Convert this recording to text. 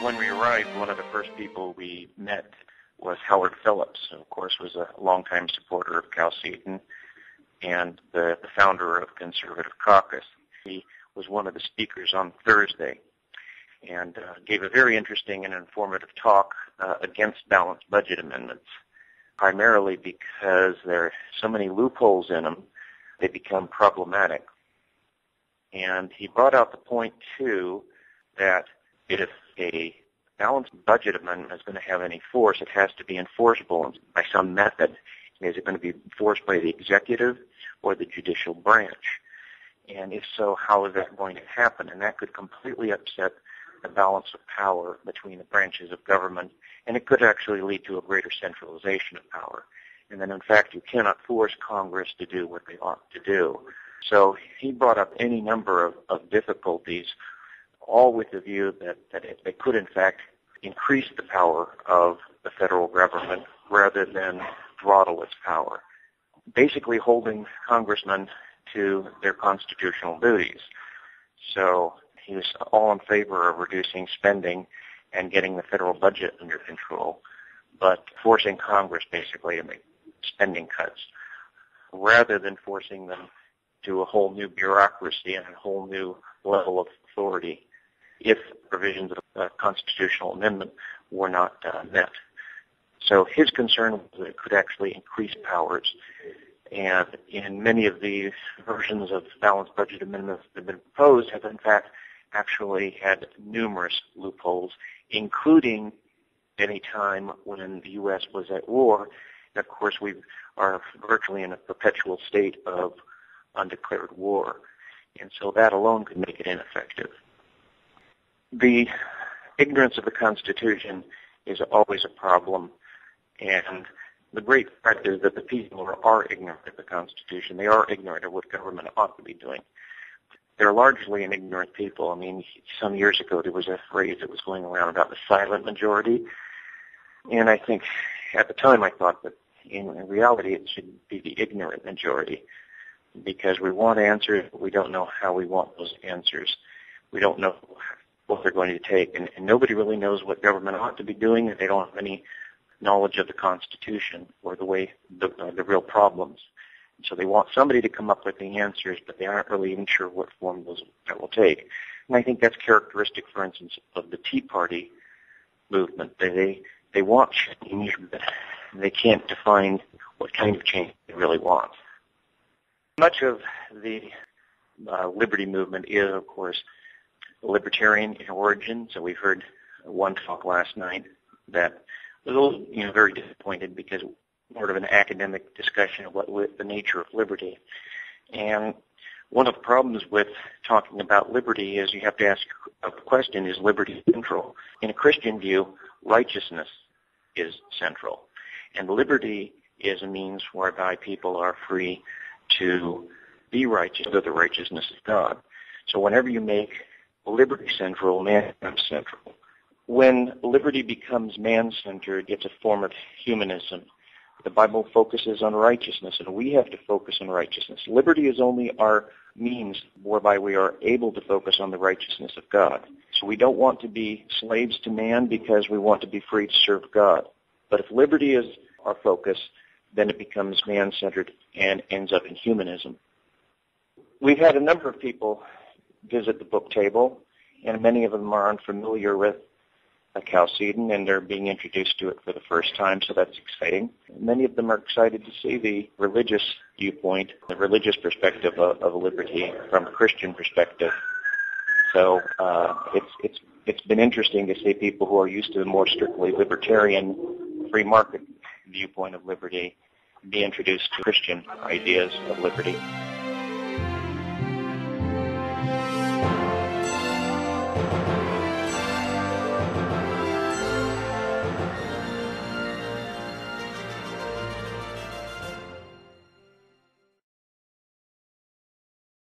When we arrived, one of the first people we met was Howard Phillips, who, of course, was a longtime supporter of Chalcedon and the founder of Conservative Caucus. He was one of the speakers on Thursday and gave a very interesting and informative talk against balanced budget amendments, primarily because there are so many loopholes in them, they become problematic. And he brought out the point, too, that if a balanced budget amendment is going to have any force, it has to be enforceable by some method. Is it going to be enforced by the executive or the judicial branch? And if so, how is that going to happen? And that could completely upset the balance of power between the branches of government, and it could actually lead to a greater centralization of power. And then, in fact, you cannot force Congress to do what they ought to do. So he brought up any number of difficulties, all with the view that they could, in fact, increase the power of the federal government rather than throttle its power, basically holding congressmen to their constitutional duties. So he was all in favor of reducing spending and getting the federal budget under control, but forcing Congress basically to make spending cuts rather than forcing them to a whole new bureaucracy and a whole new level of authority if provisions of a constitutional amendment were not met. So his concern was that it could actually increase powers. And in many of the versions of balanced budget amendments that have been proposed have, in fact, actually had numerous loopholes, including any time when the U.S. was at war. And of course, we are virtually in a perpetual state of undeclared war. And so that alone could make it ineffective. The ignorance of the Constitution is always a problem, and the great fact is that the people are ignorant of the Constitution. They are ignorant of what government ought to be doing. They're largely an ignorant people. I mean, some years ago there was a phrase that was going around about the silent majority, and I think at the time I thought that in reality it should be the ignorant majority, because we want answers, but we don't know how we want those answers. We don't know what they're going to take, and nobody really knows what government ought to be doing, and they don't have any knowledge of the Constitution or the way the real problems. So they want somebody to come up with the answers, but they aren't really even sure what form that will take. And I think that's characteristic, for instance, of the Tea Party movement. They want change, but they can't define what kind of change they really want. Much of the liberty movement is, of course, libertarian in origin. So we've heard one talk last night that was a little, very disappointed because more of an academic discussion of what the nature of liberty. And one of the problems with talking about liberty is you have to ask a question, is liberty central? In a Christian view, righteousness is central. And liberty is a means whereby people are free to be righteous under the righteousness of God. So whenever you make liberty central, man becomes central. When liberty becomes man-centered, it's a form of humanism. The Bible focuses on righteousness, and we have to focus on righteousness. Liberty is only our means whereby we are able to focus on the righteousness of God. So we don't want to be slaves to man because we want to be free to serve God. But if liberty is our focus, then it becomes man-centered and ends up in humanism. We've had a number of people visit the book table, and many of them are unfamiliar with Chalcedon, and they're being introduced to it for the first time, so that's exciting. Many of them are excited to see the religious viewpoint, the religious perspective of liberty from a Christian perspective. So it's been interesting to see people who are used to the more strictly libertarian, free market viewpoint of liberty be introduced to Christian ideas of liberty.